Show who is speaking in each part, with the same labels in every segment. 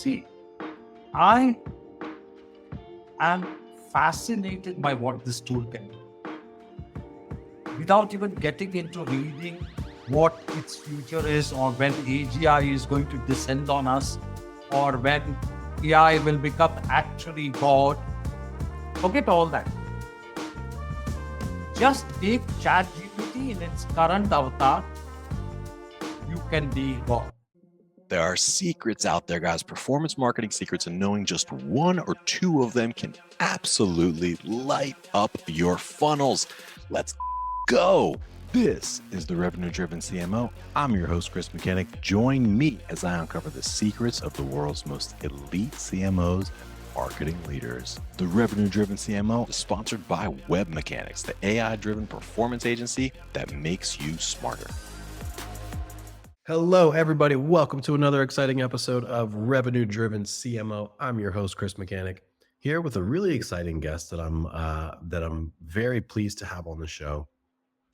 Speaker 1: See, I am fascinated by what this tool can do. Without even getting into reading what its future is, or when AGI is going to descend on us, or when AI will become actually God. Forget all that. Just take ChatGPT in its current avatar. You can be God.
Speaker 2: There are secrets out there, guys, performance marketing secrets, and knowing just one or two of them can absolutely light up your funnels. Let's go. This is the Revenue Driven CMO. I'm your host, Chris Mechanic. Join me as I uncover the secrets of the world's most elite CMOs, marketing leaders. The Revenue Driven CMO is sponsored by Web Mechanics, the AI-driven performance agency that makes you smarter.
Speaker 3: Hello, everybody. Welcome to another exciting episode of Revenue Driven CMO. I'm your host, Chris Mechanic, here with a really exciting guest that I'm very pleased to have on the show.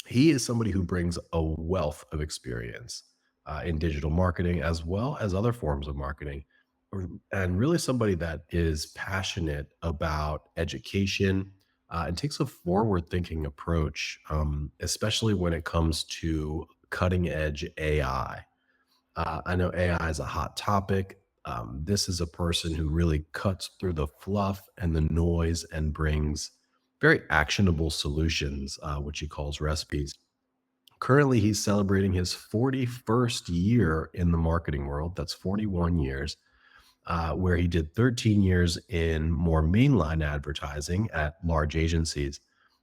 Speaker 3: He is somebody who brings a wealth of experience in digital marketing as well as other forms of marketing, and really somebody that is passionate about education and takes a forward-thinking approach, especially when it comes to cutting-edge AI. I know AI is a hot topic. This is a person who really cuts through the fluff and the noise and brings very actionable solutions, which he calls recipes. Currently, he's celebrating his 41st year in the marketing world. That's 41 years, where he did 13 years in more mainline advertising at large agencies,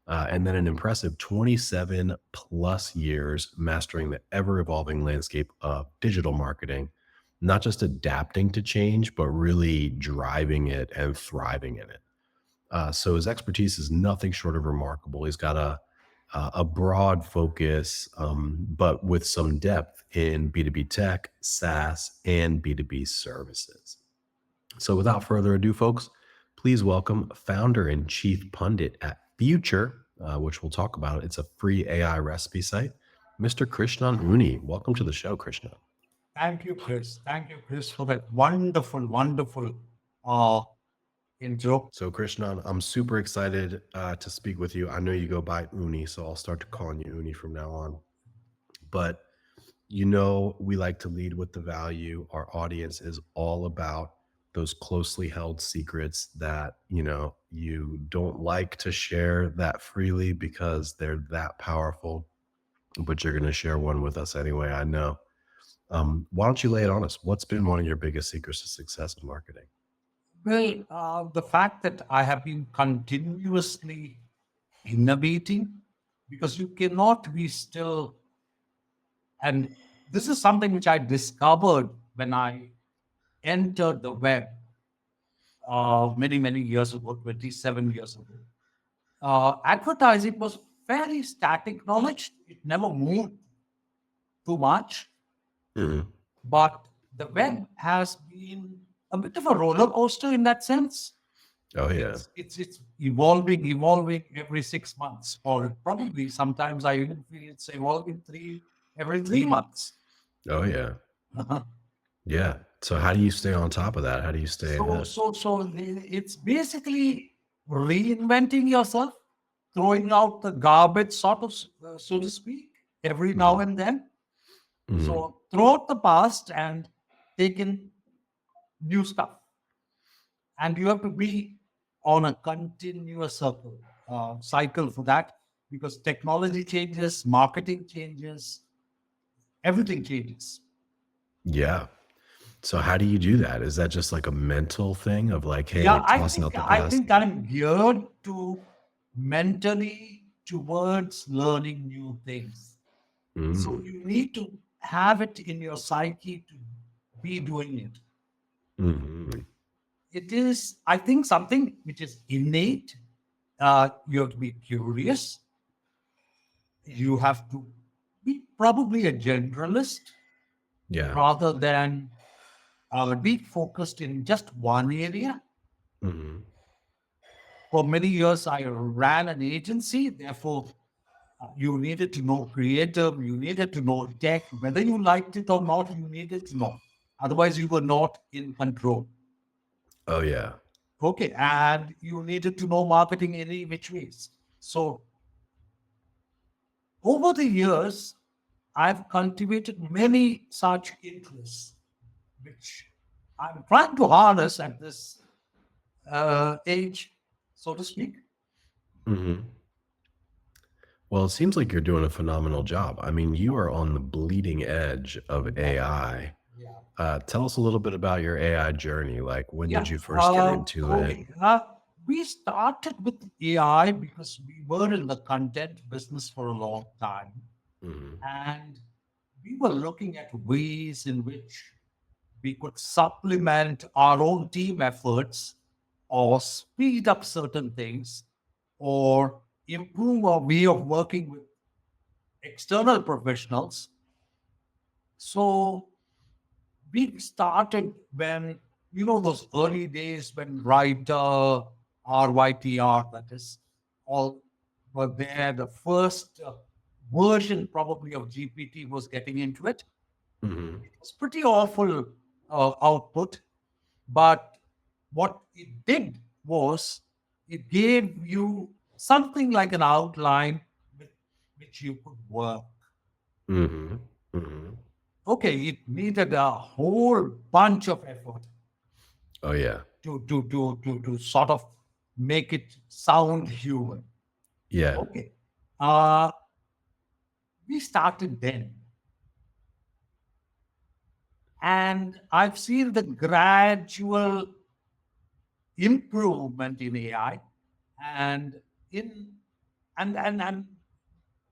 Speaker 3: and then an impressive 27 plus years mastering the ever-evolving landscape of digital marketing, not just adapting to change, but really driving it and thriving in it. So his expertise is nothing short of remarkable. He's got a broad focus, but with some depth in B2B tech, SaaS, and B2B services. So without further ado, folks, please welcome founder and chief pundit at Future, which we'll talk about. It's a free AI recipe site, Mr. Krishnan Unni. Welcome to the show, Krishnan.
Speaker 1: Thank you, Chris. Thank you, Chris, for that wonderful intro.
Speaker 3: So Krishnan, I'm super excited to speak with you. I know you go by Unni, so I'll start to calling you Unni from now on. But you know, we like to lead with the value. Our audience is all about those closely held secrets that, you know, you don't like to share that freely because they're that powerful, but you're going to share one with us anyway, I know. Why don't you lay it on us? What's been one of your biggest secrets to success in marketing?
Speaker 1: Well, the fact that I have been continuously innovating, because you cannot be still. And this is something which I discovered when I entered the web many years ago, 27 years ago. Advertising was very static knowledge. It never moved too much.
Speaker 3: Mhm.
Speaker 1: But the web has been a bit of a roller coaster in that sense.
Speaker 3: Oh, yeah.
Speaker 1: It's evolving every 6 months, or probably sometimes I even feel it's evolving every 3 months.
Speaker 3: Oh, yeah. Yeah. So how do you stay on top of that? How do you stay ahead?
Speaker 1: So it's basically reinventing yourself, throwing out the garbage, sort of, so to speak, every now and then.
Speaker 3: Mhm.
Speaker 1: So throw out the past and take in new stuff. And you have to be on a continuous cycle for that, because technology changes, marketing changes, everything changes.
Speaker 3: Yeah. So how do you do that? Is that just like a mental thing of like, hey,
Speaker 1: Yeah,
Speaker 3: toss out the
Speaker 1: I
Speaker 3: past?
Speaker 1: think I'm geared to mentally towards learning new things. So
Speaker 3: Mm.
Speaker 1: you need to have it in your psyche to be doing it.
Speaker 3: Mhm.
Speaker 1: It is, I think, something which is innate. You have to be curious. You have to be probably a generalist
Speaker 3: Yeah.
Speaker 1: rather than be focused in just one area.
Speaker 3: Mhm.
Speaker 1: For many years, I ran an agency. Therefore, you needed to know creative, you needed to know tech, whether you liked it or not, you needed to know. Otherwise, you were not in control.
Speaker 3: Oh yeah.
Speaker 1: Okay. And you needed to know marketing any which ways. So over the years, I've cultivated many such interests, which I'm trying to harness at this age, so to speak.
Speaker 3: Hmm. Well, it seems like you're doing a phenomenal job. I mean, you are on the bleeding edge of AI.
Speaker 1: Yeah.
Speaker 3: Tell us a little bit about your AI journey. Like, when did
Speaker 1: Yeah.
Speaker 3: you first get into it?
Speaker 1: Okay. We started with AI because we were in the content business for a long time.
Speaker 3: Hmm.
Speaker 1: And we were looking at ways in which we could supplement our own team efforts or speed up certain things or improve our way of working with external professionals. So we started when, those early days when writer, RYTR, that is, all were there. The first version probably of GPT was getting into it.
Speaker 3: Hmm.
Speaker 1: It was pretty awful output, but what it did was it gave you something like an outline with which you could work.
Speaker 3: Hmm. Hmm.
Speaker 1: Okay, it needed a whole bunch of effort
Speaker 3: Oh yeah.
Speaker 1: to sort of make it sound human.
Speaker 3: Yeah.
Speaker 1: Okay. Uh, we started then. And I've seen the gradual improvement in AI. And in and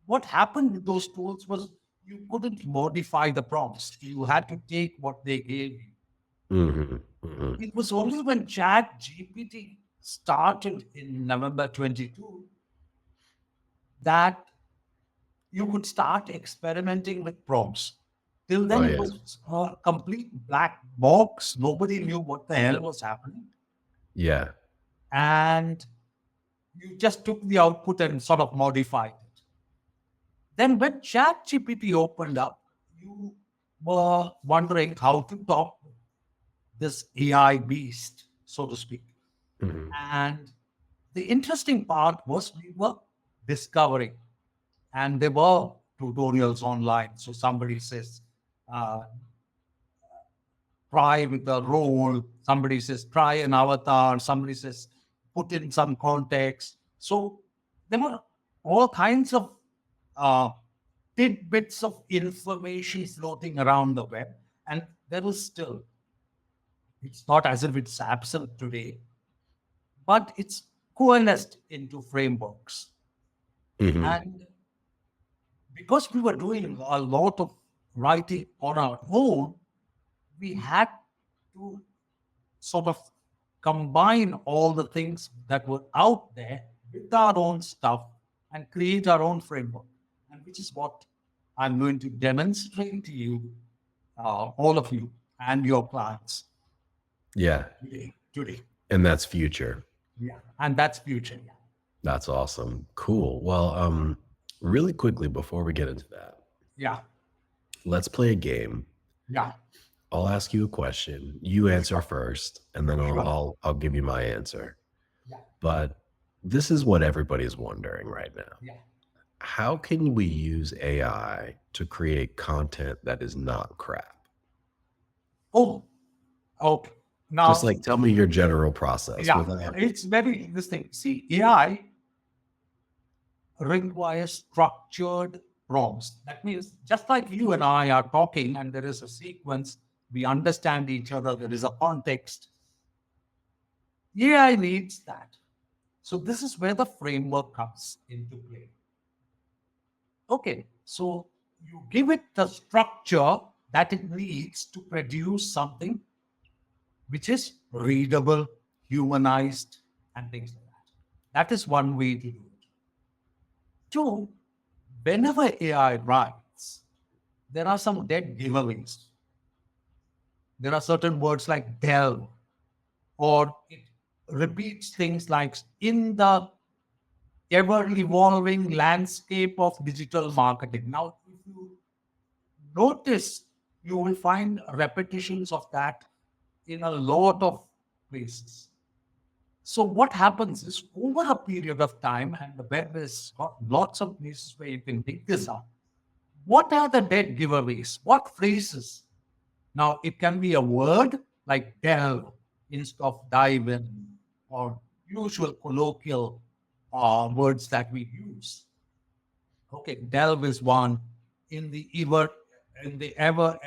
Speaker 1: what happened with those tools was you couldn't modify the prompts. You had to take what they gave you.
Speaker 3: Hmm. Hmm.
Speaker 1: It was only when Chat GPT started in November 22 that you could start experimenting with prompts. Till
Speaker 3: Oh
Speaker 1: then, it
Speaker 3: yeah.
Speaker 1: was a complete black box. Nobody knew what the hell was happening.
Speaker 3: Yeah.
Speaker 1: And you just took the output and sort of modified it. Then, when ChatGPT opened up, you were wondering how to talk to this AI beast, so to speak.
Speaker 3: Hmm.
Speaker 1: And the interesting part was we were discovering, and there were tutorials online. So somebody says, uh, try with a role, somebody says, try an avatar, somebody says, put in some context. So there were all kinds of uh, tidbits of information floating around the web. And there is still, it's not as if it's absent today, but it's coalesced into frameworks.
Speaker 3: Hmm.
Speaker 1: And because we were doing a lot of writing on our own, we had to sort of combine all the things that were out there with our own stuff and create our own framework. And which is what I'm going to demonstrate to you, all of you, and your clients
Speaker 3: Yeah.
Speaker 1: today. Today.
Speaker 3: And that's future.
Speaker 1: Yeah. And that's future. Yeah.
Speaker 3: That's awesome. Cool. Well, really quickly before we get into that,
Speaker 1: Yeah.
Speaker 3: let's play a game.
Speaker 1: Yeah.
Speaker 3: I'll ask you a question. You answer
Speaker 1: Sure.
Speaker 3: first, and then I'll
Speaker 1: Sure.
Speaker 3: I'll give you my answer.
Speaker 1: Yeah.
Speaker 3: But this is what everybody's wondering right now.
Speaker 1: Yeah.
Speaker 3: How can we use AI to create content that is not crap?
Speaker 1: Oh, okay.
Speaker 3: Just
Speaker 1: Now,
Speaker 3: like tell me your general process
Speaker 1: yeah,
Speaker 3: without.
Speaker 1: it's very interesting. See, AI requires structured prompts. That means just like you and I are talking and there is a sequence, we understand each other, there is a context. AI needs that. So this is where the framework comes into play. Okay, so you give it the structure that it needs to produce something which is readable, humanized, and things like that. That is one way to do it. Two, whenever AI writes, there are some dead giveaways. There are certain words like delve, or it repeats things like in the ever evolving landscape of digital marketing. Now, if you notice you will find repetitions of that in a lot of places. So what happens is over a period of time, and the web has got lots of places where you can dig this up. What are the dead giveaways? What phrases? Now, it can be a word like delve instead of dive in, or usual colloquial words that we use. Okay, delve is one. In the ever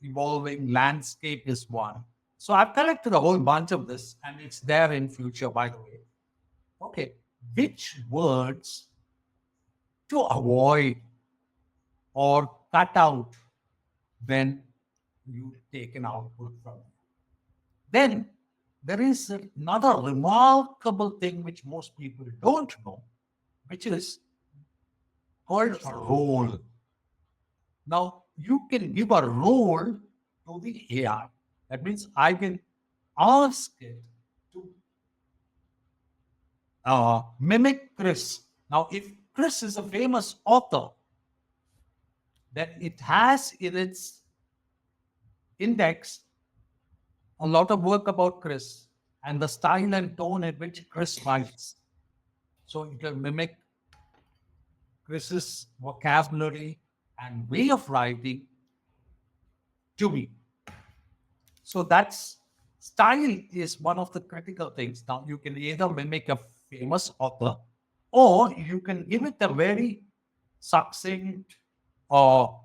Speaker 1: evolving landscape is one. So I've collected a whole bunch of this, and it's there in future, by the way. Okay, which words to avoid or cut out when you take an output from it? Then there is another remarkable thing which most people don't know, which is called a role. Now, you can give a role to the AI. That means I can ask it to mimic Chris. Now, if Chris is a famous author, then it has in its index a lot of work about Chris and the style and tone at which Chris writes. So it will mimic Chris's vocabulary and way of writing to me. So that's style is one of the critical things. Now you can either mimic a famous author or you can give it a very succinct or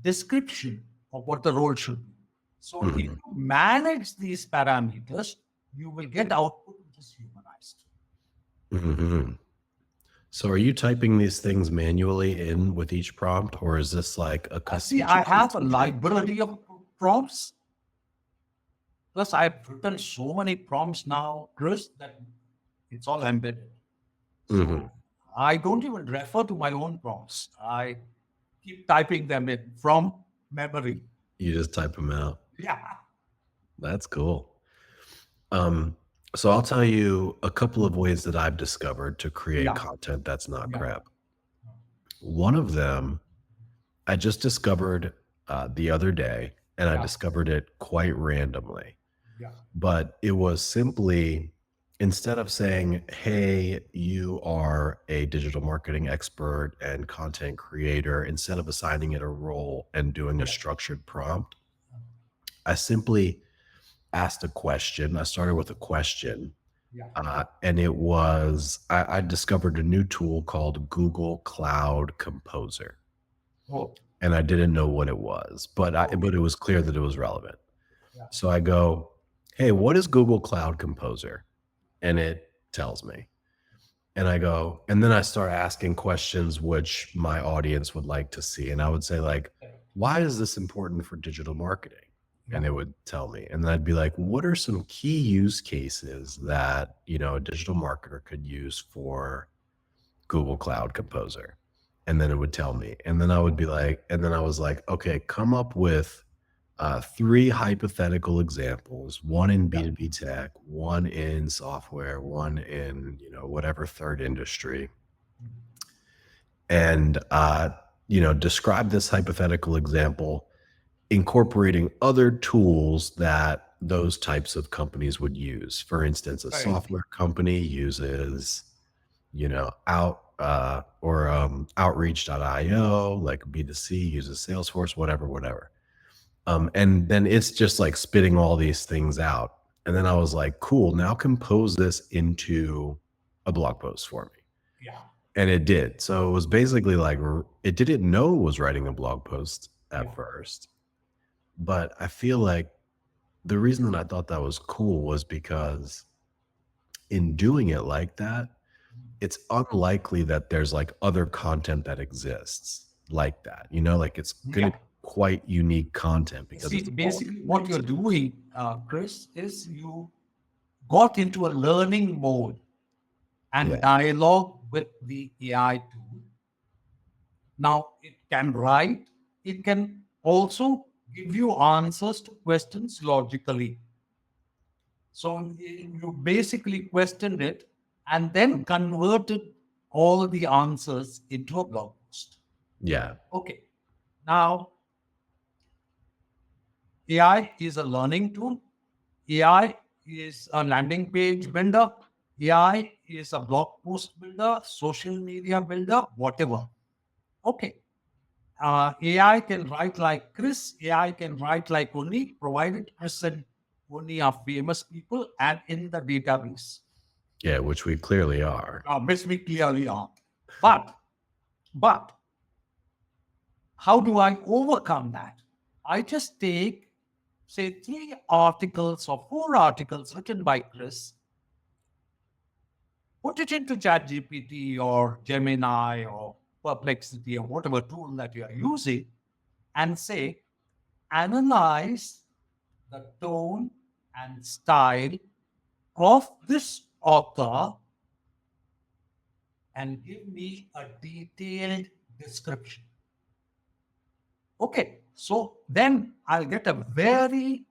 Speaker 1: description of what the role should be. So if you manage these parameters, you will get output which is humanized.
Speaker 3: Mm-hmm. So are you typing these things manually in with each prompt, or is this like a custom?
Speaker 1: See, I have a library of prompts. Plus, I've written so many prompts now, Chris, that it's all embedded. So I don't even refer to my own prompts. I keep typing them in from memory.
Speaker 3: You just type them out.
Speaker 1: Yeah.
Speaker 3: That's cool. So I'll tell you a couple of ways that I've discovered to create content that's not crap. One of them I just discovered the other day, and I discovered it quite randomly. But it was simply, instead of saying, hey, you are a digital marketing expert and content creator, instead of assigning it a role and doing a structured prompt, I simply asked a question. I started with a question. And it was, I discovered a new tool called Google Cloud Composer. And I didn't know what it was, but it was clear that it was relevant. So I go, hey, what is Google Cloud Composer? And it tells me. And I go, and then I start asking questions which my audience would like to see. And I would say, like, why is this important for digital marketing? And it would tell me. And then I'd be like, what are some key use cases that, you know, a digital marketer could use for Google Cloud Composer? And then it would tell me. And then I would be like, and then I was like, okay, come up with 3 hypothetical examples, one in B2B tech, one in software, one in, you know, whatever third industry. And, you know, describe this hypothetical example incorporating other tools that those types of companies would use. For instance, a software company uses, you know, outreach.io, like B2C uses Salesforce, whatever. And then it's just like spitting all these things out. And then I was like, cool, now compose this into a blog post for me.
Speaker 1: Yeah.
Speaker 3: And it did. So it was basically like, it didn't know it was writing a blog post at first. But I feel like the reason that I thought that was cool was because in doing it like that, it's unlikely that there's like other content that exists like that, you know, like it's going to be quite unique content because
Speaker 1: see, basically what you're doing, Chris, is you got into a learning mode and dialogue with the AI tool. Now it can write, it can also give you answers to questions logically. So you basically questioned it and then converted all the answers into a blog post.
Speaker 3: Yeah.
Speaker 1: Okay. Now, AI is a learning tool. AI is a landing page builder. AI is a blog post builder, social media builder, whatever. Okay. AI can write like Chris. AI can write like Unni, provided Chris and Unni are famous people and in the database.
Speaker 3: Yeah, which we clearly are.
Speaker 1: Which we clearly are. But how do I overcome that? I just take, say, 3 articles or 4 articles written by Chris, put it into ChatGPT or Gemini or Perplexity or whatever tool that you are using, and say, analyze the tone and style of this author and give me a detailed description. Okay, so then I'll get a very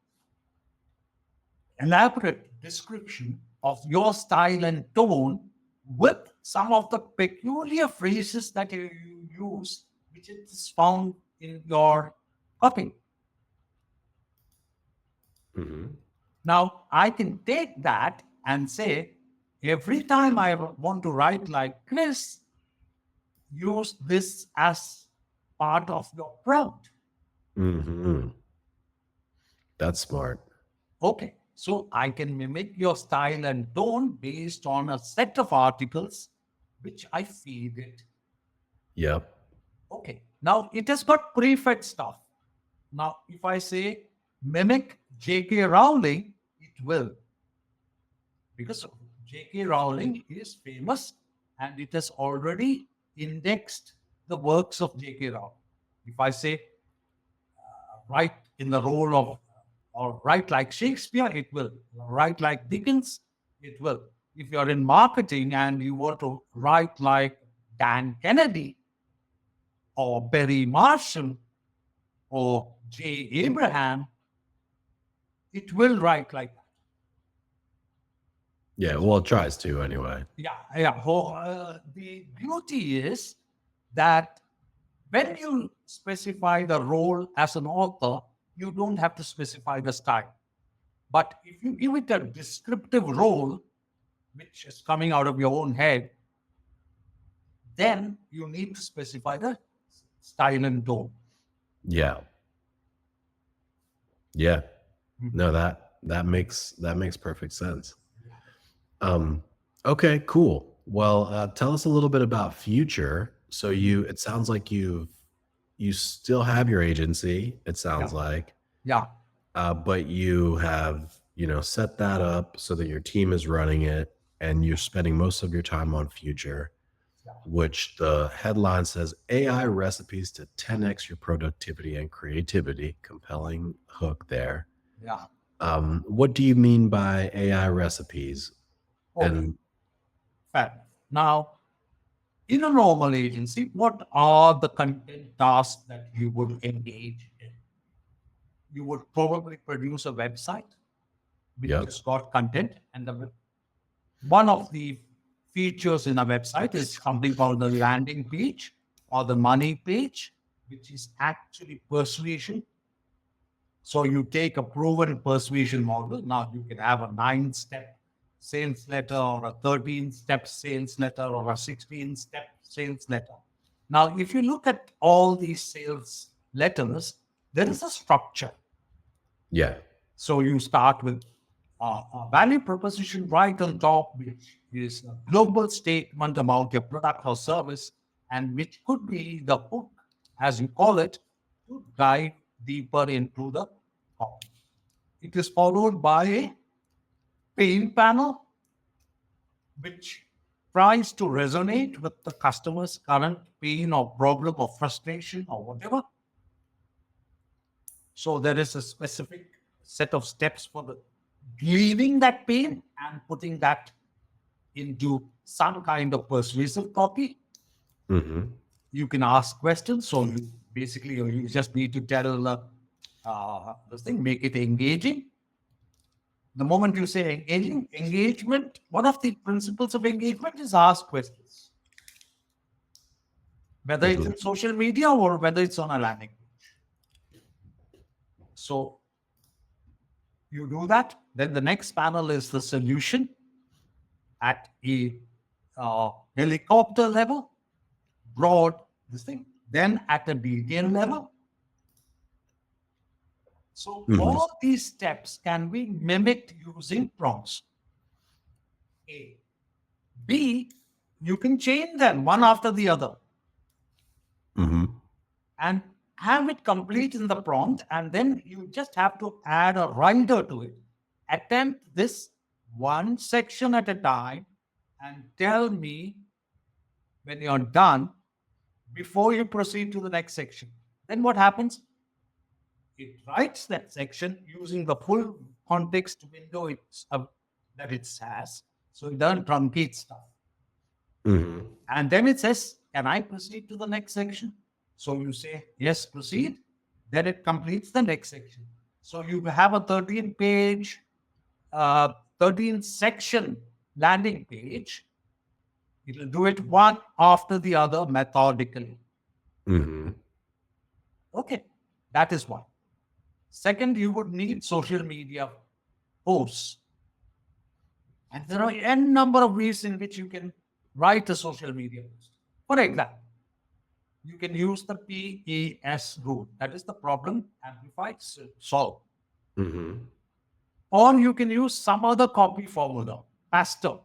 Speaker 1: elaborate description of your style and tone with some of the peculiar phrases that you use, which is found in your copy.
Speaker 3: Mhm.
Speaker 1: Now, I can take that and say, every time I want to write like this, use this as part of your prompt.
Speaker 3: Mhm. That's smart.
Speaker 1: Okay, so I can mimic your style and tone based on a set of articles which I feed it.
Speaker 3: Yep.
Speaker 1: Okay, now it has got prefed stuff. Now, if I say mimic J.K. Rowling, it will, because J.K. Rowling is famous and it has already indexed the works of J.K. Rowling. If I say write in the role of, or write like Shakespeare, it will. Write like Dickens, it will. If you're in marketing and you want to write like Dan Kennedy or Perry Marshall or J. Abraham, it will write like that.
Speaker 3: Yeah. Well, it tries to anyway.
Speaker 1: Yeah. The beauty is that when you specify the role as an author, you don't have to specify the style. But if you give it a descriptive role, which is coming out of your own head, then you need to specify the style and tone.
Speaker 3: Yeah. Yeah.
Speaker 1: Mhm.
Speaker 3: No, that makes perfect sense. Okay, cool. Well, tell us a little bit about future. So it sounds like you still have your agency, it sounds
Speaker 1: Yeah.
Speaker 3: like,
Speaker 1: Yeah.
Speaker 3: but you have, set that up so that your team is running it and you're spending most of your time on future,
Speaker 1: Yeah.
Speaker 3: which the headline says AI recipes to 10x your productivity and creativity. Compelling hook there.
Speaker 1: Yeah.
Speaker 3: What do you mean by AI recipes?
Speaker 1: Okay.
Speaker 3: And
Speaker 1: Fair enough. Now, in a normal agency, what are the content tasks that you would engage in? You would probably produce a website which
Speaker 3: yep,
Speaker 1: has got content, and one of the features in a website is something called the landing page or the money page, which is actually persuasion. So you take a proven persuasion model. Now you can have a 9-step sales letter or a 13-step sales letter or a 16-step sales letter. Now, if you look at all these sales letters, there is a structure.
Speaker 3: yeah,
Speaker 1: So you start with a value proposition right on top, which is a global statement about your product or service, and which could be the hook, as you call it, to dive deeper into the topic. It is followed by a pain panel, which tries to resonate with the customer's current pain or problem or frustration or whatever. So there is a specific set of steps for the relieving that pain and putting that into some kind of persuasive copy.
Speaker 3: hmm
Speaker 1: You can ask questions. So you just need to tell this thing, make it engaging. The moment you say engagement, one of the principles of engagement is ask questions, whether it's
Speaker 3: hmm
Speaker 1: in social media or whether it's on a landing page. So You do that, then the next panel is the solution at a helicopter level, broad, this thing. Then at a detail level. So
Speaker 3: Mhm.
Speaker 1: all these steps can be mimicked using prompts. A. B, you can chain them one after the other
Speaker 3: Mhm.
Speaker 1: and have it complete in the prompt, and then you just have to add a rider to it. Attempt this one section at a time and tell me when you're done before you proceed to the next section. Then what happens? It writes that section using the full context window that it has. So it doesn't truncate stuff.
Speaker 3: Mhm.
Speaker 1: And then it says, can I proceed to the next section? So you say, yes, proceed. Then it completes the next section. So you have a 13 section landing page. It'll do it one after the other methodically.
Speaker 3: Mhm.
Speaker 1: Okay, that is one. Second, you would need social media posts. And there are n number of ways in which you can write a social media post. For example, you can use the PAS rule. That is the problem, amplify, solve.
Speaker 3: Mhm.
Speaker 1: Or you can use some other copy formula, faster.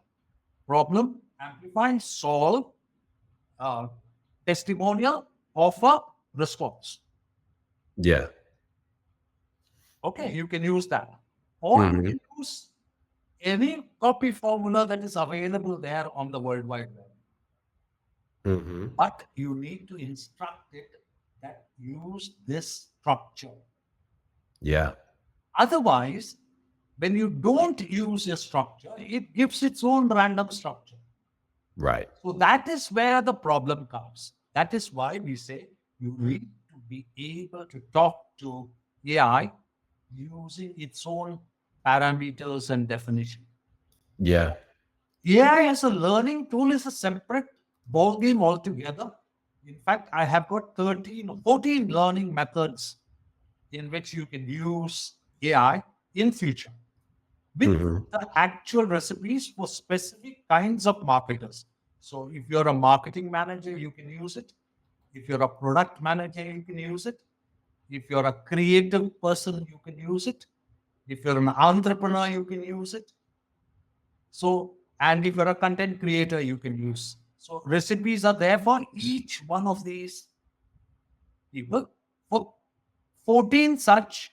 Speaker 1: Problem, amplify, solve, uh, testimonial, offer, response.
Speaker 3: Yeah.
Speaker 1: Okay, you can use that. Or you
Speaker 3: Mhm.
Speaker 1: can use any copy formula that is available there on the World Wide Web.
Speaker 3: Mhm.
Speaker 1: But you need to instruct it that use this structure.
Speaker 3: Yeah.
Speaker 1: Otherwise, when you don't use a structure, it gives its own random structure.
Speaker 3: Right.
Speaker 1: So that is where the problem comes. That is why we say you need to be able to talk to AI using its own parameters and definition.
Speaker 3: Yeah.
Speaker 1: AI as a learning tool is a separate ballgame altogether. In fact, I have got 13 or 14 learning methods in which you can use AI in future with
Speaker 3: Mhm.
Speaker 1: the actual recipes for specific kinds of marketers. So if you're a marketing manager, you can use it. If you're a product manager, you can use it. If you're a creative person, you can use it. If you're an entrepreneur, you can use it. So, and if you're a content creator, you can use. So recipes are there for each one of these people. For 14 such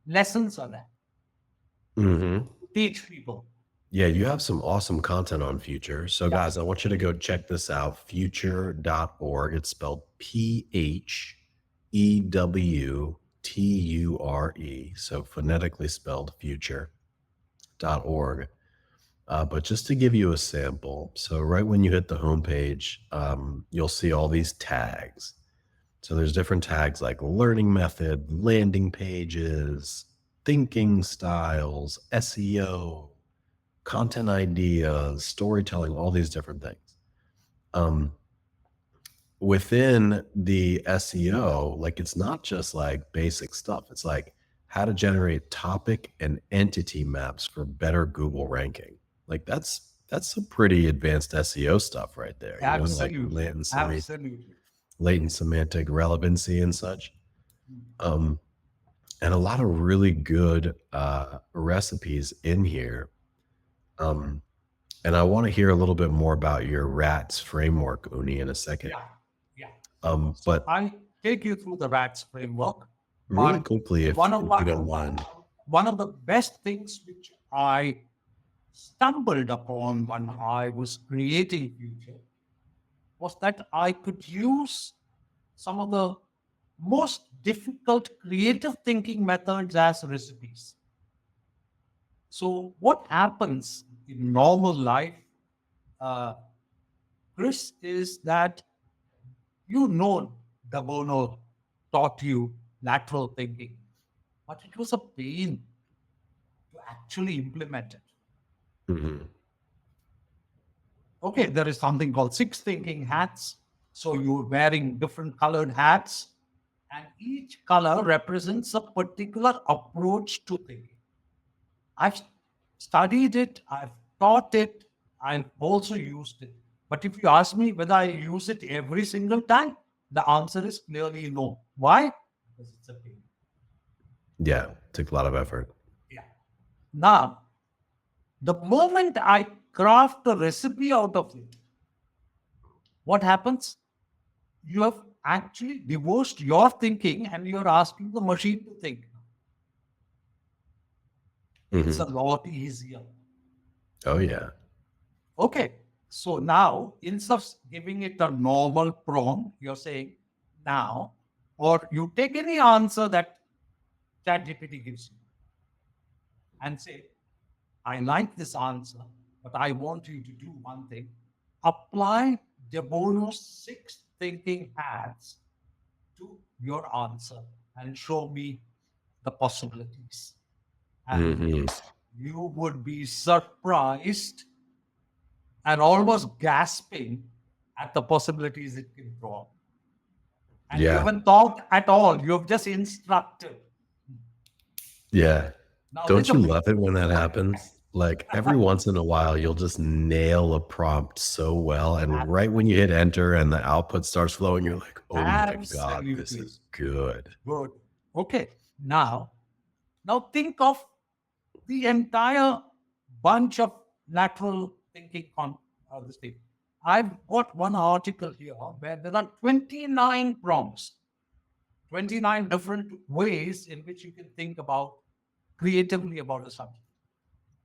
Speaker 1: lessons are there.
Speaker 3: Mhm.
Speaker 1: Teach people.
Speaker 3: Yeah, you have some awesome content on Future. So,
Speaker 1: Yeah.
Speaker 3: guys, I want you to go check this out future.org. It's spelled PHEWTURE. So, phonetically spelled future.org. But just to give you a sample, so right when you hit the homepage, you'll see all these tags. So, there's different tags like learning method, landing pages, thinking styles, SEO, content ideas, storytelling, all these different things. Within the SEO, like it's not just like basic stuff. It's like how to generate topic and entity maps for better Google ranking. Like that's some pretty advanced SEO stuff right there. You know, like
Speaker 1: Absolutely. Absolutely.
Speaker 3: latent semantic relevancy and such. Um, and a lot of really good recipes in here. And I want to hear a little bit more about your RATS framework, Unni, in a second.
Speaker 1: Yeah. Yeah. So
Speaker 3: But
Speaker 1: I take you through the RATS framework.
Speaker 3: really
Speaker 1: But
Speaker 3: quickly, if
Speaker 1: one of
Speaker 3: you don't mind.
Speaker 1: one of the best things which I stumbled upon when I was creating Future was that I could use some of the most difficult creative thinking methods as recipes. So, what happens in normal life, uh, Chris, is that De Bono taught you lateral thinking, but it was a pain to actually implement it.
Speaker 3: Mhm.
Speaker 1: Okay, there is something called six thinking hats. So you're wearing different colored hats, and each color represents a particular approach to thinking. I've studied it, I've taught it, I've also used it. But if you ask me whether I use it every single time, the answer is clearly no. Why? Because it's a pain.
Speaker 3: Yeah. Took a lot of effort.
Speaker 1: Yeah. Now, the moment I craft a recipe out of it, what happens? You have actually divorced your thinking and you're asking the machine to think. It's a
Speaker 3: Mhm.
Speaker 1: lot easier.
Speaker 3: Oh, yeah.
Speaker 1: Okay. So now, instead of giving it a normal prompt, you're saying now, or you take any answer that ChatGPT gives you and say, I like this answer, but I want you to do one thing. Apply Debono's 6 thinking hats to your answer and show me the possibilities. And
Speaker 3: Mhm.
Speaker 1: you would be surprised and almost gasping at the possibilities it can draw. And you
Speaker 3: Yeah.
Speaker 1: haven't thought at all, you've just instructed.
Speaker 3: Yeah.
Speaker 1: Now, there's
Speaker 3: Don't
Speaker 1: a
Speaker 3: you
Speaker 1: big,
Speaker 3: love it when that happens? Like every once in a while, you'll just nail a prompt so well. And right when you hit enter and the output starts flowing, you're like, oh my God, this
Speaker 1: absolutely
Speaker 3: is good.
Speaker 1: good. Okay, now think of the entire bunch of lateral thinking on this thing. I've got one article here where there are 29 prompts, 29 different ways in which you can think about creatively about a subject.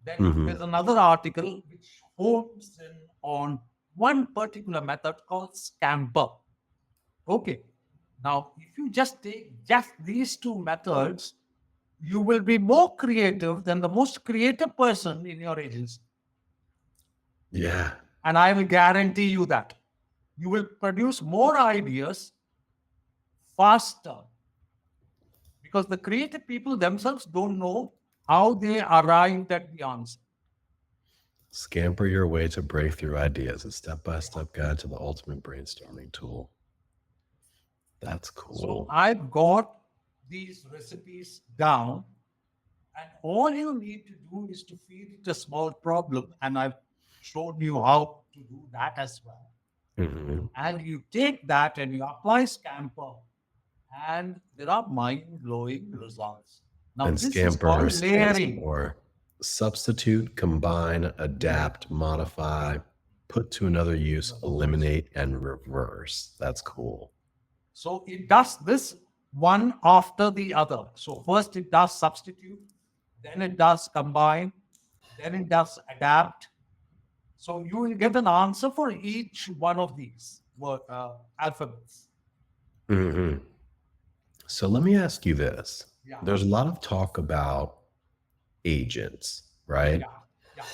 Speaker 1: Then
Speaker 3: Mhm.
Speaker 1: there's another article which hones in on one particular method called scamper. Okay. Now, if you just take just these two methods, you will be more creative than the most creative person in your agency.
Speaker 3: Yeah.
Speaker 1: And I will guarantee you that you will produce more ideas faster because the creative people themselves don't know how they arrived at the answer.
Speaker 3: Scamper your way to breakthrough ideas, a step-by-step guide to the ultimate brainstorming tool. That's
Speaker 1: So
Speaker 3: cool.
Speaker 1: I've got these recipes down, and all you need to do is to feed it a small problem, and I've shown you how to do that as well.
Speaker 3: Mhm.
Speaker 1: And you take that and you apply Scamper, and there are mind-blowing results. Now,
Speaker 3: And
Speaker 1: this is
Speaker 3: Scamper
Speaker 1: called
Speaker 3: stands
Speaker 1: layering.
Speaker 3: for substitute, combine, adapt, modify, put to another use, eliminate, and reverse. That's cool.
Speaker 1: So it does this one after the other. So first it does substitute, then it does combine, then it does adapt. So you will get an answer for each one of these alphabets.
Speaker 3: Mhm. So let me ask you this.
Speaker 1: Yeah,
Speaker 3: There's a lot of talk about agents, right?
Speaker 1: yeah, yeah,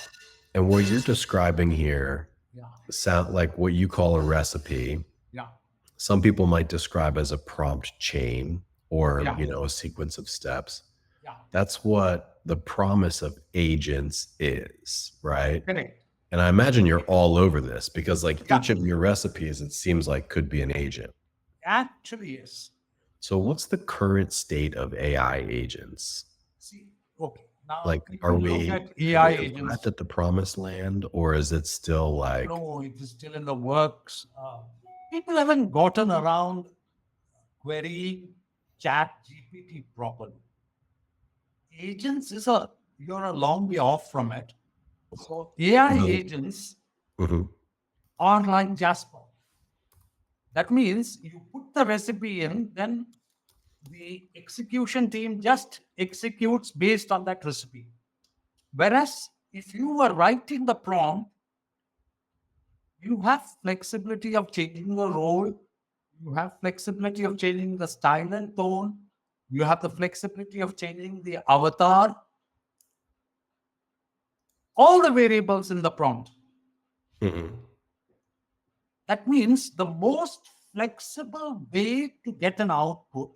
Speaker 3: And what you're describing here
Speaker 1: yeah,
Speaker 3: sound like what you call a recipe.
Speaker 1: yeah,
Speaker 3: Some people might describe as a prompt chain or,
Speaker 1: yeah,
Speaker 3: a sequence of steps.
Speaker 1: yeah.
Speaker 3: That's what the promise of agents is, right?
Speaker 1: Correct.
Speaker 3: And I imagine you're all over this because like
Speaker 1: Yeah,
Speaker 3: each of your recipes, it seems like could be an agent.
Speaker 1: actually, yes.
Speaker 3: So what's the current state of AI agents?
Speaker 1: See, okay. Now
Speaker 3: Like,
Speaker 1: people
Speaker 3: are
Speaker 1: look
Speaker 3: we,
Speaker 1: at
Speaker 3: have
Speaker 1: AI
Speaker 3: we
Speaker 1: agents.
Speaker 3: arrived at the promised land or is it still like,
Speaker 1: No, it is still in the works. People haven't gotten around querying chat GPT properly. Agents is you're a long way off from it. So AI
Speaker 3: the,
Speaker 1: agents
Speaker 3: Mhm.
Speaker 1: are like Jasper. That means you put the recipe in, then the execution team just executes based on that recipe. Whereas if you were writing the prompt, you have flexibility of changing the role, you have flexibility of changing the style and tone, you have the flexibility of changing the avatar, all the variables in the prompt.
Speaker 3: Mhm.
Speaker 1: That means the most flexible way to get an output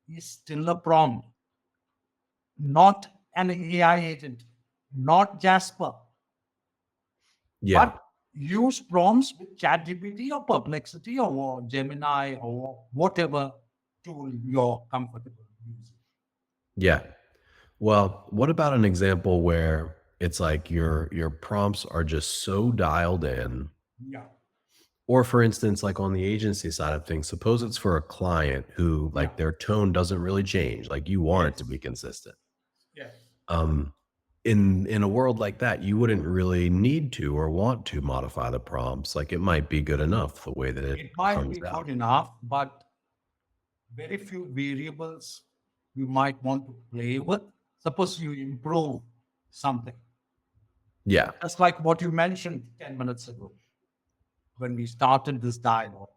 Speaker 1: is still a prompt, not an AI agent, not Jasper,
Speaker 3: Yeah.
Speaker 1: but use prompts with ChatGPT or Perplexity or Gemini or whatever tool you're comfortable using.
Speaker 3: Yeah. Well, what about an example where it's like your prompts are just so dialed in?
Speaker 1: Yeah.
Speaker 3: Or for instance, like on the agency side of things, suppose it's for a client who
Speaker 1: Yeah.
Speaker 3: like their tone doesn't really change, like you want it to
Speaker 1: Yes.
Speaker 3: be consistent.
Speaker 1: Yes.
Speaker 3: Um, in a world like that, you wouldn't really need to or want to modify the prompts. Like it might be good enough the way that it
Speaker 1: It might
Speaker 3: comes
Speaker 1: be
Speaker 3: out.
Speaker 1: good enough, but very few variables you might want to play with. Suppose you improve something,
Speaker 3: Yeah.
Speaker 1: just like what you mentioned 10 minutes ago when we started this dialogue.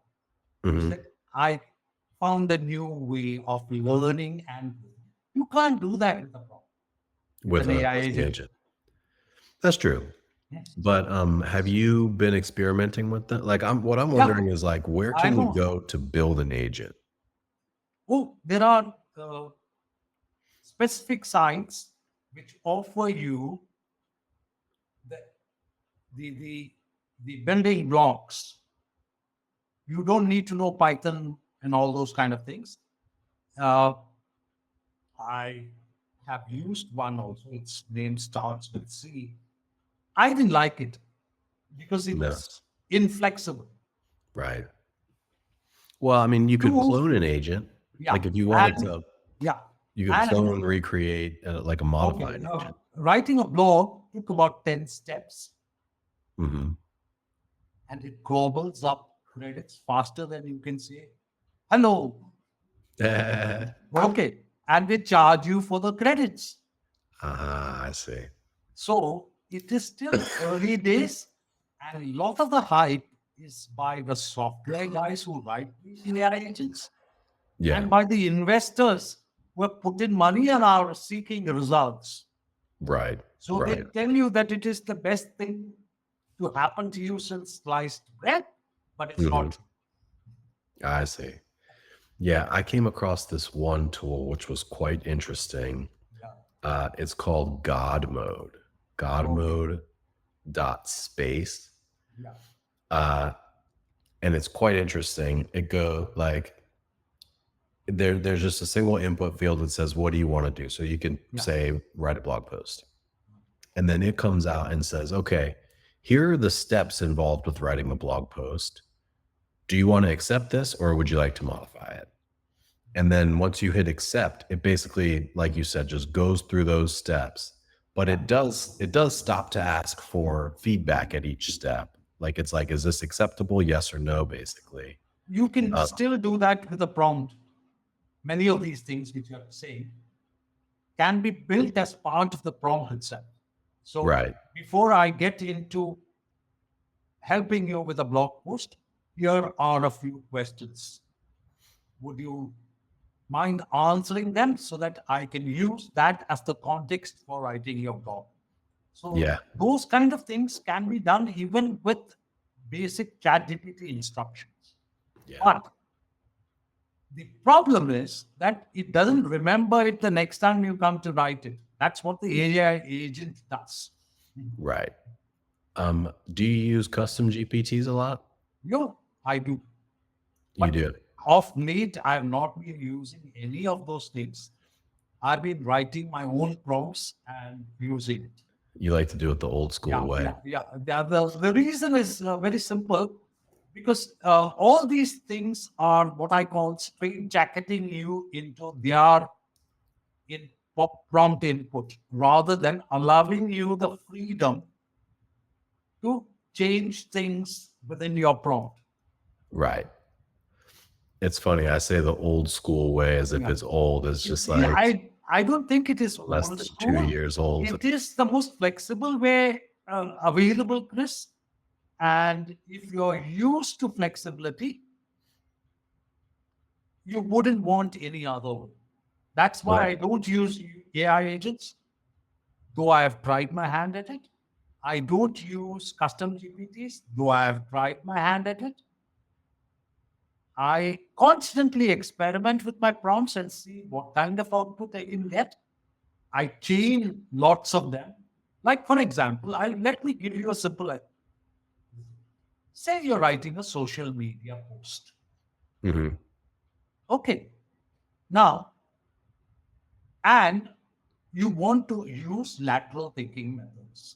Speaker 1: You
Speaker 3: Mhm.
Speaker 1: said, I found a new way of learning, and you can't do that with a prompt, with
Speaker 3: With
Speaker 1: an
Speaker 3: a
Speaker 1: AI
Speaker 3: with the
Speaker 1: agent.
Speaker 3: agent. That's true.
Speaker 1: Yes.
Speaker 3: But have you been experimenting with that? Like what I'm
Speaker 1: Yeah,
Speaker 3: wondering is like where
Speaker 1: I
Speaker 3: can we
Speaker 1: know.
Speaker 3: go to build an agent?
Speaker 1: Oh, there are specific sites which offer you the, the, the, the building blocks. You don't need to know Python and all those kind of things. Uh, I have used one also. Its name starts with C. I didn't like it because it
Speaker 3: No.
Speaker 1: was inflexible.
Speaker 3: Right. Well, I mean, you could
Speaker 1: Two,
Speaker 3: clone an agent.
Speaker 1: yeah,
Speaker 3: Like if you wanted
Speaker 1: and
Speaker 3: to,
Speaker 1: yeah,
Speaker 3: you could
Speaker 1: and
Speaker 3: clone, recreate like a
Speaker 1: okay,
Speaker 3: modified agent.
Speaker 1: writing a blog took about 10 steps,
Speaker 3: Hmm.
Speaker 1: and it gobbles up credits faster than you can say, hello, okay, and they charge you for the credits.
Speaker 3: Ah, I see.
Speaker 1: So it is still early days, and a lot of the hype is by the software guys who write these AI agents
Speaker 3: Yeah.
Speaker 1: and by the investors who have put in money and are seeking results.
Speaker 3: Right.
Speaker 1: So they
Speaker 3: Right.
Speaker 1: tell you that it is the best thing to happen to you since sliced bread, but it's
Speaker 3: Hmm.
Speaker 1: not true.
Speaker 3: I see. Yeah, I came across this one tool which was quite interesting.
Speaker 1: Yeah.
Speaker 3: It's called God Mode. God
Speaker 1: Okay.
Speaker 3: Mode dot space.
Speaker 1: Yeah.
Speaker 3: Uh, and it's quite interesting. It go like there's just a single input field that says, what do you want to do? So you can
Speaker 1: Yeah.
Speaker 3: say, write a blog post. And then it comes out and says, okay, here are the steps involved with writing the blog post. Do you want to accept this or would you like to modify it? And then once you hit accept, it basically, like you said, just goes through those steps. But it does stop to ask for feedback at each step. Like it's like, is this acceptable? Yes or no, basically.
Speaker 1: You can
Speaker 3: Uh,
Speaker 1: still do that with a prompt. Many of these things which you are saying can be built as part of the prompt itself. So
Speaker 3: right.
Speaker 1: before I get into helping you with a blog post, here are a few questions. Would you mind answering them so that I can use that as the context for writing your blog? So
Speaker 3: Yeah.
Speaker 1: those kind of things can be done even with basic ChatGPT instructions.
Speaker 3: Yeah.
Speaker 1: But the problem is that it doesn't remember it the next time you come to write it. That's what the AI agent does.
Speaker 3: Right. Do you use custom GPTs a lot?
Speaker 1: Yeah, I do.
Speaker 3: You
Speaker 1: But
Speaker 3: do.
Speaker 1: of late, I have not been using any of those things. I've been writing my own prompts and using it.
Speaker 3: You like to do it the old school
Speaker 1: Yeah,
Speaker 3: way.
Speaker 1: yeah, yeah. The reason is very simple because all these things are what I call straight jacketing you into their in prompt input rather than allowing you the freedom to change things within your prompt.
Speaker 3: Right. It's funny. I say the old school way as if
Speaker 1: Yeah.
Speaker 3: it's old. It's just
Speaker 1: Yeah,
Speaker 3: like
Speaker 1: I don't think it is
Speaker 3: less
Speaker 1: old
Speaker 3: than 2
Speaker 1: school.
Speaker 3: years old.
Speaker 1: It is the most flexible way available, Chris. And if you're used to flexibility, you wouldn't want any other way. That's why
Speaker 3: Right.
Speaker 1: I don't use AI agents, though I have tried my hand at it. I don't use custom GPTs, though I have tried my hand at it. I constantly experiment with my prompts and see what kind of output I can get. I chain lots of them. Like, for example, let me give you a simple say you're writing a social media post.
Speaker 3: Hmm.
Speaker 1: Okay. Now, and you want to use lateral thinking methods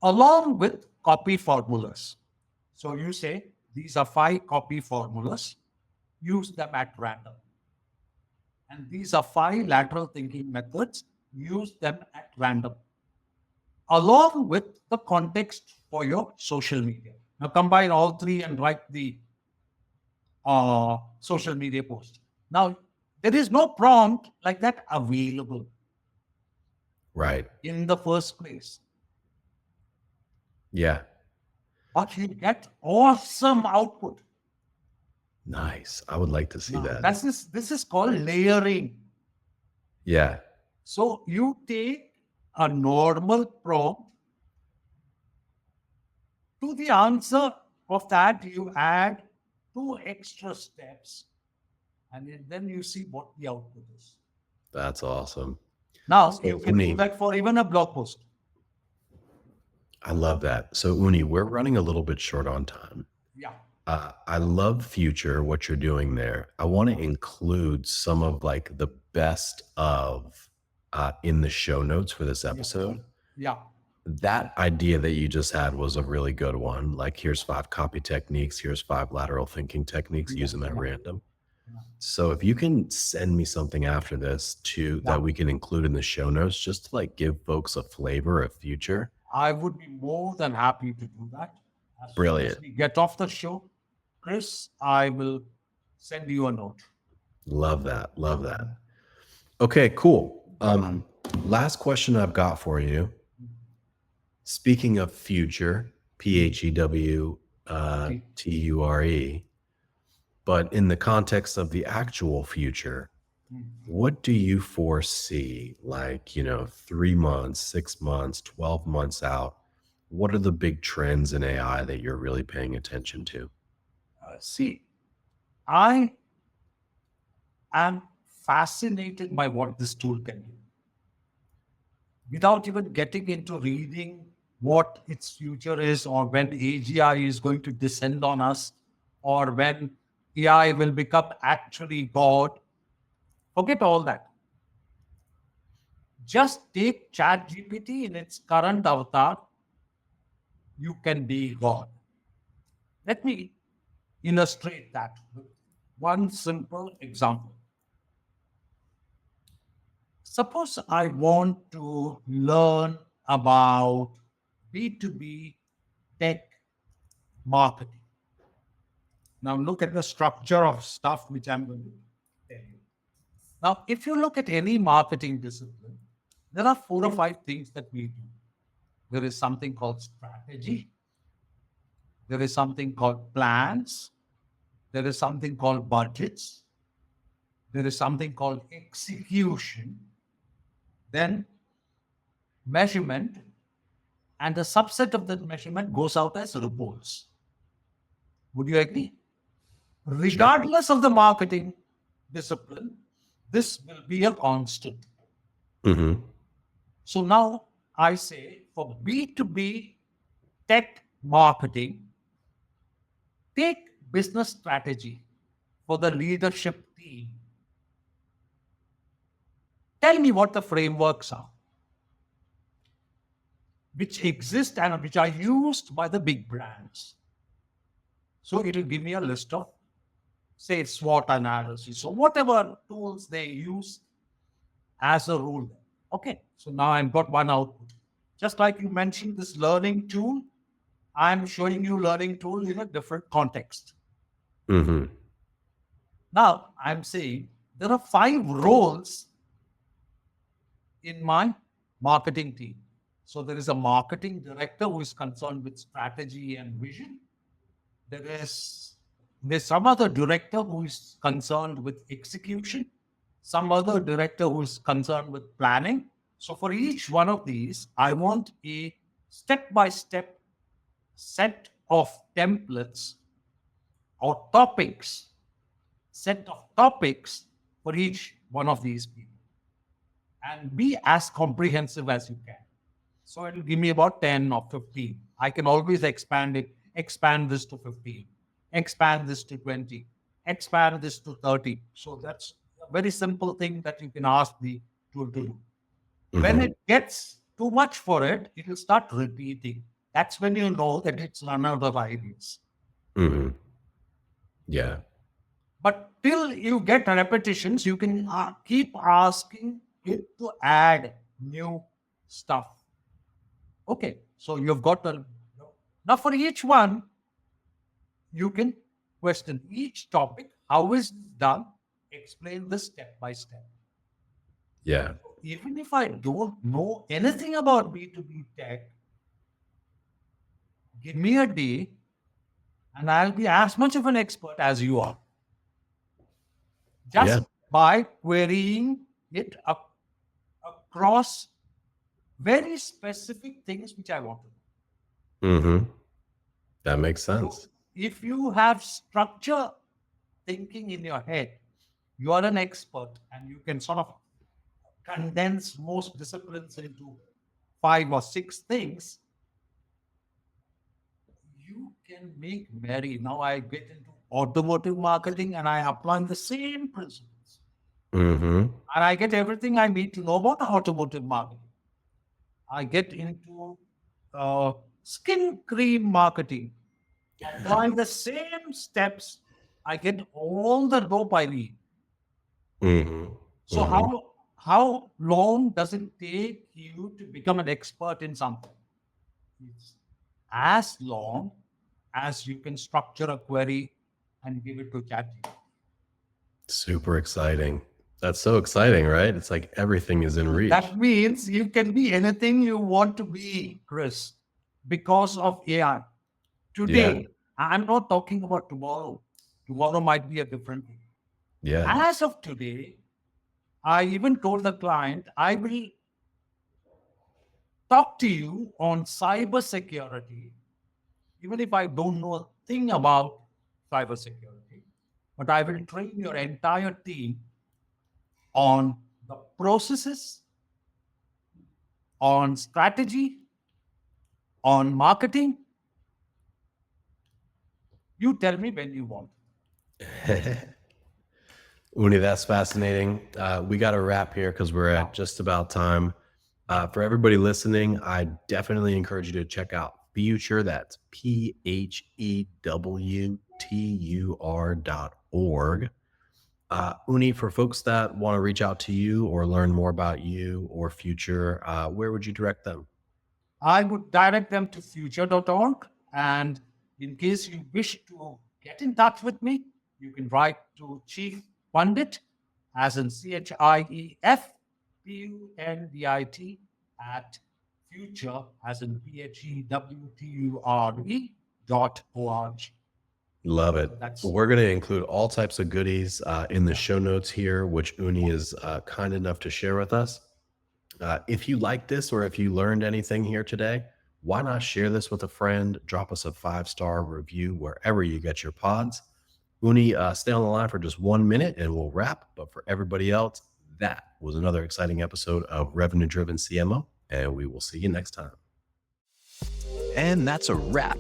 Speaker 1: along with copy formulas. So you say, these are 5 copy formulas, use them at random. And these are 5 lateral thinking methods, use them at random, along with the context for your social media. Now combine all 3 and write the social media post. Now, there is no prompt like that available
Speaker 3: Right.
Speaker 1: in the first place,
Speaker 3: Yeah.
Speaker 1: but you get awesome output.
Speaker 3: Nice. I would like to see
Speaker 1: Now,
Speaker 3: that.
Speaker 1: this is called layering.
Speaker 3: Yeah.
Speaker 1: So you take a normal prompt, to the answer of that, you add 2 extra steps, and then you see what the output is.
Speaker 3: That's awesome.
Speaker 1: Now,
Speaker 3: So,
Speaker 1: you can do
Speaker 3: Unni,
Speaker 1: that for even a blog post.
Speaker 3: I love that. So, Uni, we're running a little bit short on time.
Speaker 1: Yeah.
Speaker 3: I love future, what you're doing there. I want to include some of like the best of in the show notes for this episode.
Speaker 1: Yeah.
Speaker 3: That idea that you just had was a really good one. Like, here's 5 copy techniques, here's 5 lateral thinking techniques, use them at random. So if you can send me something after this too that we can include in the show notes, just to like give folks a flavor of future.
Speaker 1: I would be more than happy to do that. As
Speaker 3: Brilliant.
Speaker 1: soon as we get off the show, Chris, I will send you a note.
Speaker 3: Love that. Love that. Okay, cool. Last question I've got for you. Speaking of future, PHEWTURE, but in the context of the actual future, what do you foresee, like, 3 months, 6 months, 12 months out? What are the big trends in AI that you're really paying attention to?
Speaker 1: See, I am fascinated by what this tool can do. Without even getting into reading what its future is, or when AGI is going to descend on us, or when AI will become actually God, forget all that. Just take ChatGPT in its current avatar, you can be God. Let me illustrate that with one simple example. Suppose I want to learn about B2B tech marketing. Now look at the structure of stuff which I'm going to tell you. Now, if you look at any marketing discipline, there are 4 or 5 things that we do. There is something called strategy. There is something called plans. There is something called budgets. There is something called execution. Then measurement. And a subset of that measurement goes out as reports. Would you agree? Regardless of the marketing discipline, this will be a constant.
Speaker 3: Mm-hmm.
Speaker 1: So now I say, for B2B tech marketing, take business strategy for the leadership team. Tell me what the frameworks are which exist and which are used by the big brands. So it will give me a list of, say, SWOT analysis or whatever tools they use as a rule. Okay, so now I've got one output. Just like you mentioned this learning tool, I'm showing you learning tool in a different context.
Speaker 3: Mm-hmm.
Speaker 1: Now I'm saying there are 5 roles in my marketing team. So there is a marketing director who is concerned with strategy and vision. There's some other director who is concerned with execution, some other director who is concerned with planning. So for each one of these, I want a step-by-step set of templates or topics, set of topics for each one of these people, and be as comprehensive as you can. So it'll give me about 10 or 15. I can always expand this to 15, expand this to 20, expand this to 30. So that's a very simple thing that you can ask the tool to do. When
Speaker 3: Mhm.
Speaker 1: it gets too much for it, it will start repeating. That's when you know that it's run out of ideas.
Speaker 3: Mhm. Yeah.
Speaker 1: But till you get repetitions, you can keep asking it to add new stuff. Okay, so you've got the now for each one, you can question each topic. How is this done? Explain this step by step.
Speaker 3: Yeah.
Speaker 1: Even if I don't know anything about B2B tech, give me a day and I'll be as much of an expert as you are.
Speaker 3: Yeah.
Speaker 1: Just by querying it across very specific things which I want to know.
Speaker 3: Mhm. That makes
Speaker 1: So
Speaker 3: sense.
Speaker 1: if you have structure thinking in your head, you are an expert and you can sort of condense most disciplines into 5 or 6 things. You can make merry. Now I get into automotive marketing and I apply the same principles.
Speaker 3: Mhm.
Speaker 1: And I get everything I need to know about automotive marketing. I get into skin cream marketing. Applying the same steps, I get all the rope I need.
Speaker 3: Mhm.
Speaker 1: So
Speaker 3: Mhm.
Speaker 1: how long does it take you to become an expert in something? It's as long as you can structure a query and give it to ChatGPT.
Speaker 3: Super exciting. That's so exciting, right? It's like everything is in reach.
Speaker 1: That means you can be anything you want to be, Chris, because of AI. Today, I'm not talking about tomorrow. Tomorrow might be a different thing.
Speaker 3: Yeah.
Speaker 1: As of today, I even told the client, I will talk to you on cybersecurity, even if I don't know a thing about cybersecurity, but I will train your entire team on the processes, on strategy, on marketing. You tell me when you want.
Speaker 3: Unni, that's fascinating. We got to wrap here because we're
Speaker 1: Yeah.
Speaker 3: at just about time. For everybody listening, I definitely encourage you to check out Future. That's PHEWTUR.org. Unni, for folks that want to reach out to you or learn more about you or Future, where would you direct them?
Speaker 1: I would direct them to future.org. And in case you wish to get in touch with me, you can write to Chief Pundit, as in CHIEF at future, as in PHEWTURE.org.
Speaker 3: Love it.
Speaker 1: That's
Speaker 3: We're going to include all types of goodies in the show notes here, which Unni is kind enough to share with us. If you like this or if you learned anything here today, why not share this with a friend? Drop us a 5-star review wherever you get your pods. Unni, stay on the line for just 1 minute and we'll wrap. But for everybody else, that was another exciting episode of Revenue Driven CMO, and we will see you next time.
Speaker 2: And that's a wrap.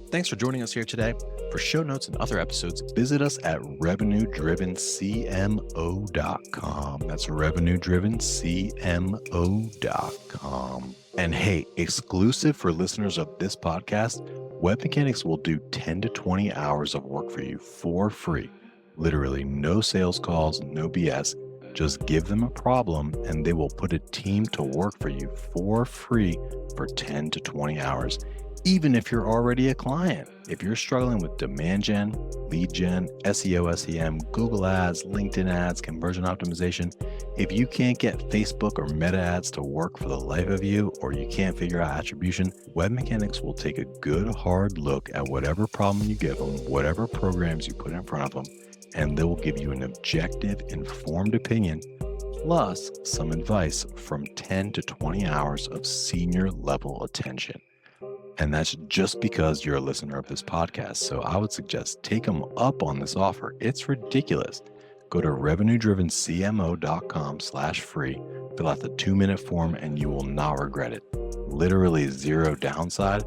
Speaker 2: Thanks for joining us here today. For show notes and other episodes, visit us at revenuedrivencmo.com. That's revenuedrivencmo.com. And hey, exclusive for listeners of this podcast, Web Mechanics will do 10 to 20 hours of work for you for free. Literally no sales calls, no BS. Just give them a problem and they will put a team to work for you for free for 10 to 20 hours. Even if you're already a client. If you're struggling with demand gen, lead gen, SEO, SEM, Google ads, LinkedIn ads, conversion optimization, if you can't get Facebook or Meta ads to work for the life of you, or you can't figure out attribution, Web Mechanics will take a good hard look at whatever problem you give them, whatever programs you put in front of them, and they will give you an objective, informed opinion, plus some advice from 10 to 20 hours of senior level attention. And that's just because you're a listener of this podcast. So I would suggest take them up on this offer. It's ridiculous. Go to revenuedrivencmo.com/free, fill out the 2-minute form, and you will not regret it. Literally zero downside,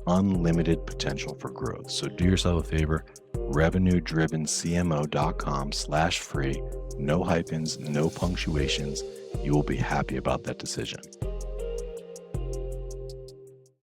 Speaker 2: unlimited potential for growth. So do yourself a favor, revenuedrivencmo.com/free, no hyphens, no punctuations. You will be happy about that decision.